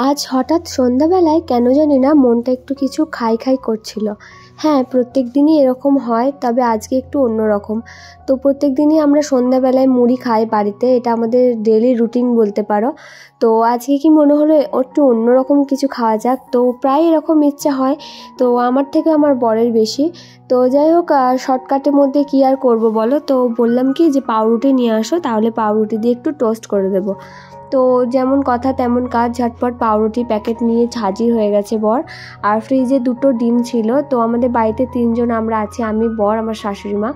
আজ হঠাৎ সন্ধ্যাবেলায় কেন জানি না মনটা একটু কিছু খাই খাই করছিল। হ্যাঁ, প্রত্যেক দিনই এরকম হয়, তবে আজকে একটু অন্যরকম। তো প্রত্যেক দিনই আমরা সন্ধ্যাবেলায় মুড়ি খাই বাড়িতে, এটা আমাদের ডেলি রুটিন বলতে পারো। তো আজকে কি মনে হলো একটু অন্যরকম কিছু খাওয়া যাক, তো প্রায় এরকম ইচ্ছা হয়। তো আমার থেকে আমার বরের বেশি। তো যাই হোক, শর্টকাটের মধ্যে কি আর করব বলো, তো বললাম কি যে পাউরুটি নিয়ে আসো, তাহলে পাউরুটি দিয়ে একটু টোস্ট করে দেবো। তো যেমন কথা তেমন কাজ, ঝটপট পাউরুটি প্যাকেট নিয়ে হাজির হয়ে গেছে বর। আর ফ্রিজে 2টো ডিম ছিল। তো আমাদের বাড়িতে 3জন আমরা আছি, আমি, বর, আমার শাশুড়ি মা।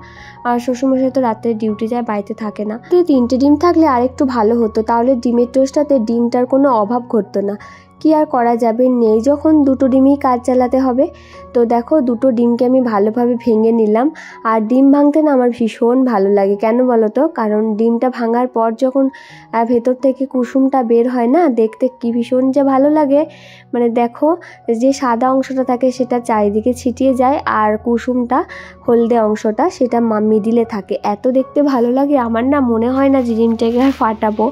আর শ্বশুরমশাই তো রাত্রে ডিউটি যায়, বাড়িতে থাকে না। তো 3টে ডিম থাকলে আরেকটু ভালো হতো, তাহলে ডিমের টোস্টটাতে ডিমটার কোনো অভাব ঘটতো না। কি আর করা যাবে, নেই যখন 2টো ডিমই কাজ চালাতে হবে। তো দেখো, 2টো ডিমকে আমি ভালোভাবে ভেঙে নিলাম। আর ডিম ভাঙতে না আমার ভীষণ ভালো লাগে, কেন বলো তো? কারণ ডিমটা ভাঙার পর যখন ভেতর থেকে কুসুমটা বের হয় না, দেখতে কি ভীষণ যে ভালো লাগে। মানে দেখো, যে সাদা অংশটা থাকে সেটা চারিদিকে ছিটিয়ে যায়, আর কুসুমটা, হলদে অংশটা, সেটা মিডিলে থাকে। এত দেখতে ভালো লাগে, আমার না মনে হয় না যে ডিমটাকে আর ফাটাবো।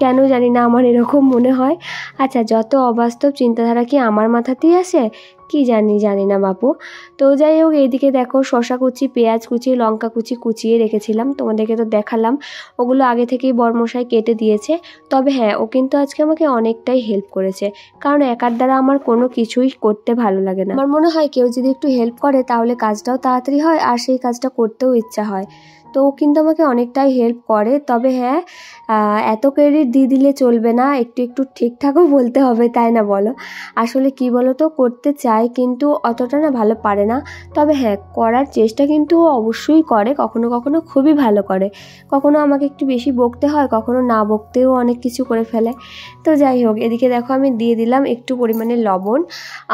কেন জানি না আমার এরকম মনে হয়। আচ্ছা, যত অবাস্তব চিন্তাধারা কি আমার মাথাতেই আসে, কি জানি না বাপু। তো যাই হোক, এইদিকে দেখো শসা কুচি, পেঁয়াজ কুচি, লঙ্কা কুচি কুচিয়ে রেখেছিলাম, তোমাদেরকে তো দেখালাম। ওগুলো আগে থেকেই বরমশাই কেটে দিয়েছে। তবে হ্যাঁ, ও কিন্তু আজকে আমাকে অনেকটাই হেল্প করেছে, কারণ একার দ্বারা আমার কোনো কিছুই করতে ভালো লাগে না। আমার মনে হয় কেউ যদি একটু হেল্প করে তাহলে কাজটাও তাড়াতাড়ি হয়, আর সেই কাজটা করতেও ইচ্ছা হয়। তো ও কিন্তু আমাকে অনেকটাই হেল্প করে। তবে হ্যাঁ, এত ক্রেডিট দিয়ে দিলে চলবে না, একটু একটু ঠিকঠাকও বলতে হবে, তাই না বলো? আসলে কি বলো তো, করতে চায় কিন্তু অতটা না ভালো পারে না। তবে হ্যাঁ, করার চেষ্টা কিন্তু ও অবশ্যই করে, কখনো কখনো খুবই ভালো করে। কখনো আমাকে একটু বেশি বকতে হয়, কখনো না বকতেও অনেক কিছু করে ফেলে। তো যাই হোক, এদিকে দেখো আমি দিয়ে দিলাম একটু পরিমাণে লবণ,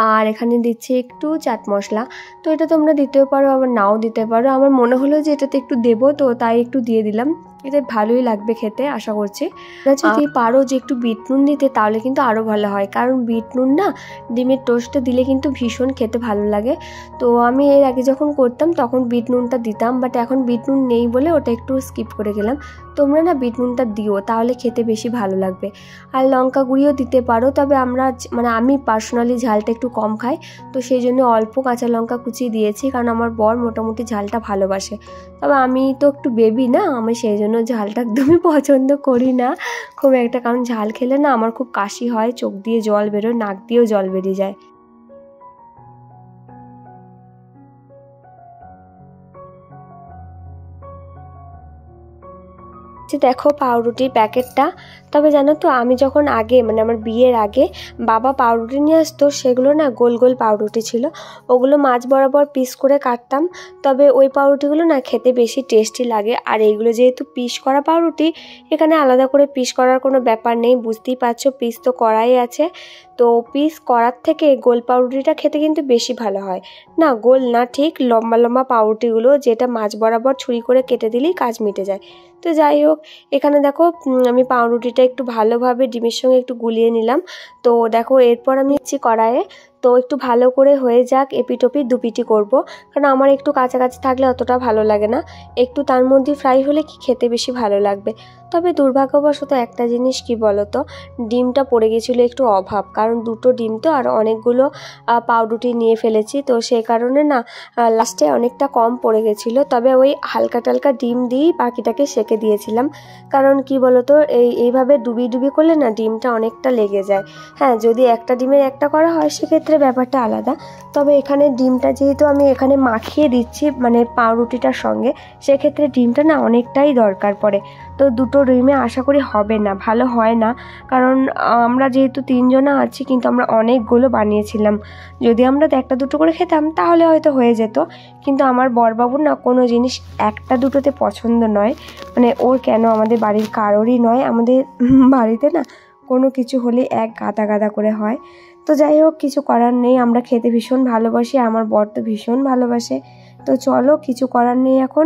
আর এখানে দিচ্ছি একটু চাট মশলা। তো এটা তোমরা দিতেও পারো, আবার নাও দিতে পারো। আমার মনে হলো যে এটাতে একটু দেবো, তো তাই একটু দিয়ে দিলাম। এটা ভালোই লাগবে খেতে, আশা করছি। যদি পারো যে একটু বিট নুন দিতে, তাহলে কিন্তু আরও ভালো হয়, কারণ বিট নুন না ডিমের টোস্টে দিলে কিন্তু ভীষণ খেতে ভালো লাগে। তো আমি এর আগে যখন করতাম তখন বিট নুনটা দিতাম, বাট এখন বিট নুন নেই বলে ওটা একটু স্কিপ করে গেলাম। তোমরা না বিট নুনটা দিও, তাহলে খেতে বেশি ভালো লাগবে। আর লঙ্কা গুঁড়িও দিতে পারো, তবে আমি পার্সোনালি ঝালটা একটু কম খাই, তো সেই জন্য অল্প কাঁচা লঙ্কা কুচিয়ে দিয়েছি, কারণ আমার বর মোটামুটি ঝালটা ভালোবাসে। তবে আমি তো একটু বেবি না, আমি সেই জন্য ঝালটা একদমই পছন্দ করি না খুব একটা, কারণ ঝাল খেলে না আমার খুব কাশি হয়, চোখ দিয়ে জল বেরোয়, নাক দিয়েও জল বেরিয়ে যায়। দেখো পাউরুটির প্যাকেটটা। তবে জানো তো, আমি যখন আগে আমার বিয়ের আগে বাবা পাউরুটি নিয়ে আসতো, সেগুলো না গোল গোল পাউরুটি ছিল। ওগুলো মাছ বরাবর পিস করে কাটতাম। তবে ওই পাউরুটিগুলো না খেতে বেশি টেস্টি লাগে। আর এইগুলো যেহেতু পিস করা পাউরুটি, এখানে আলাদা করে পিস করার কোনো ব্যাপার নেই, বুঝতেই পারছো, পিস তো করাই আছে। তো পিস করার থেকে গোল পাউরুটিটা খেতে কিন্তু বেশি ভালো হয়। না, গোল না, ঠিক লম্বা লম্বা পাউরুটিগুলো, যেটা মাছ বরাবর ছুরি করে কেটে দিলেই কাজ মিটে যায়। তো যাই হোক, এখানে দেখো আমি পাউরুটিটা একটু ভালোভাবে ডিমের সঙ্গে একটু গুলিয়ে নিলাম। তো দেখো, এরপর আমি দিচ্ছি কড়াইয়ে। তো একটু ভালো করে হয়ে যাক, এপিটোপিট দুপিটি করব, কারণ আমার একটু কাছাকাছি থাকলে অতটা ভালো লাগে না। একটু তার মধ্যে ফ্রাই হলে কি খেতে বেশি ভালো লাগবে। তবে দুর্ভাগ্যবশত একটা জিনিস কি বলতো, ডিমটা পড়ে গেছিলো একটু অভাব, কারণ 2টো ডিম তো আর অনেকগুলো পাউরুটি নিয়ে ফেলেছি, তো সেই কারণে না লাস্টে অনেকটা কম পড়ে গেছিলো। তবে ওই হালকা টালকা ডিম দিয়েই বাকিটাকে সেঁকে দিয়েছিলাম, কারণ কি বলতো, এইভাবে ডুবি করলে না ডিমটা অনেকটা লেগে যায়। হ্যাঁ, যদি একটা ডিমের একটা করা হয় সেক্ষেত্রে ব্যাপারটা আলাদা। তবে এখানে ডিমটা যেহেতু আমি এখানে মাখিয়ে দিচ্ছি পাউরুটিটার সঙ্গে, সেক্ষেত্রে ডিমটা না অনেকটাই দরকার পড়ে। তো 2টো ডিমে আশা করি হবে না, ভালো হয় না, কারণ আমরা যেহেতু 3জনা আছি, কিন্তু আমরা অনেকগুলো বানিয়েছিলাম। যদি আমরা 1টা 2টো করে খেতাম তাহলে হয়তো হয়ে যেত, কিন্তু আমার বরবাবুর না কোনো জিনিস 1টা 2টোতে পছন্দ নয়। ওর কেন, আমাদের বাড়ির কারোরই নয়, আমাদের বাড়িতে না কোনো কিছু হলে এক গাদা গাদা করে হয়। তো যাই হোক, কিছু করার নেই, আমরা খেতে ভীষণ ভালোবাসি, আমার বর তো ভীষণ ভালোবাসে। তো চলো, কিছু করার নেই এখন।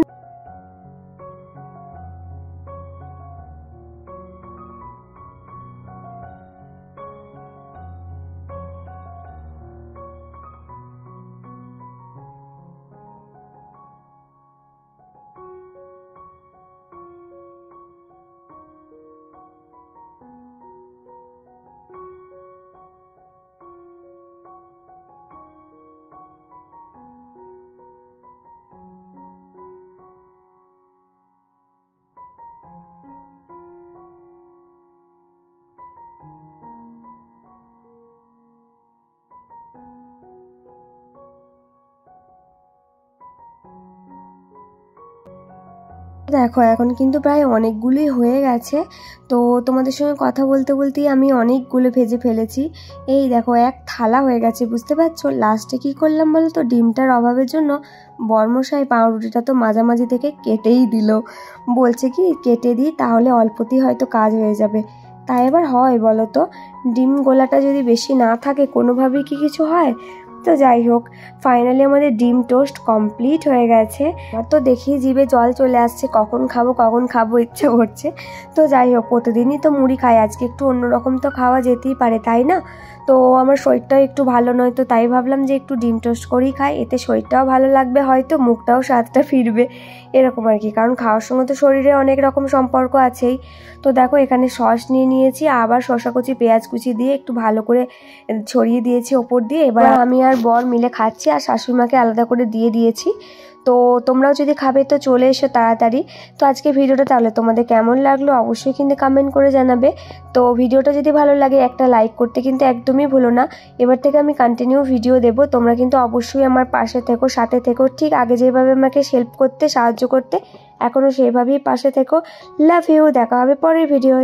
দেখো এখন কিন্তু প্রায় অনেকগুলোই হয়ে গেছে। তো তোমাদের সঙ্গে কথা বলতে বলতেই আমি অনেকগুলো ভেজে ফেলেছি। এই দেখো এক থালা হয়ে গেছে, বুঝতে পারছো। লাস্টে কি করলাম বলো তো, ডিমটার অভাবের জন্য বর্মশাই পাউরুটিটা তো মাঝামাঝি থেকে কেটেই দিল। বলছে কি কেটে দিই তাহলে অল্পতেই হয়তো কাজ হয়ে যাবে। তাই এবার হয় বলো তো, ডিম গোলাটা যদি বেশি না থাকে কোনোভাবেই কি কিছু হয়? তো যাই হোক, ফাইনালি আমাদের ডিম টোস্ট কমপ্লিট হয়ে গেছে। আমার তো দেখেই জিভে জল চলে আসছে, কখন খাবো ইচ্ছে করছে। তো যাই হোক, প্রতিদিনই তো মুড়ি খাই, আজকে একটু অন্যরকম তো খাওয়া যেতেই পারে, তাই না? তো আমার শরীরটাও একটু ভালো নয়, তো তাই ভাবলাম যে একটু ডিম টোস্ট করেই খাই, এতে শরীরটাও ভালো লাগবে, হয়তো মুখটাও স্বাদটা ফিরবে, এরকম আর কি। কারণ খাওয়ার সঙ্গে তো শরীরে অনেক রকম সম্পর্ক আছেই। তো দেখো এখানে সস নিয়ে নিয়েছি, আবার শসা কুচি পেঁয়াজ কুচি দিয়ে একটু ভালো করে ছড়িয়ে দিয়েছি ওপর দিয়ে। এবার আমি আর বর মিলে খাচ্ছি, আর শাশুড়িমাকে আলাদা করে দিয়ে দিয়েছি। তো তোমরাও যদি খাবে তো চলে এসো তাড়াতাড়ি। তো আজকে ভিডিওটা তাহলে তোমাদের কেমন লাগলো অবশ্যই কিন্তু কমেন্ট করে জানাবে। তো ভিডিওটা যদি ভালো লাগে একটা লাইক করতে কিন্তু একদমই ভুলো না। এবার থেকে আমি কন্টিনিউ ভিডিও দেব, তোমরা কিন্তু অবশ্যই আমার পাশে থেকো, সাথে থেকো। ঠিক আগে যেভাবে আমাকে হেল্প করতে সাহায্য করতে এখনও সেইভাবেই পাশে থেকো। লাভ ইউ, দেখা হবে পরের ভিডিও।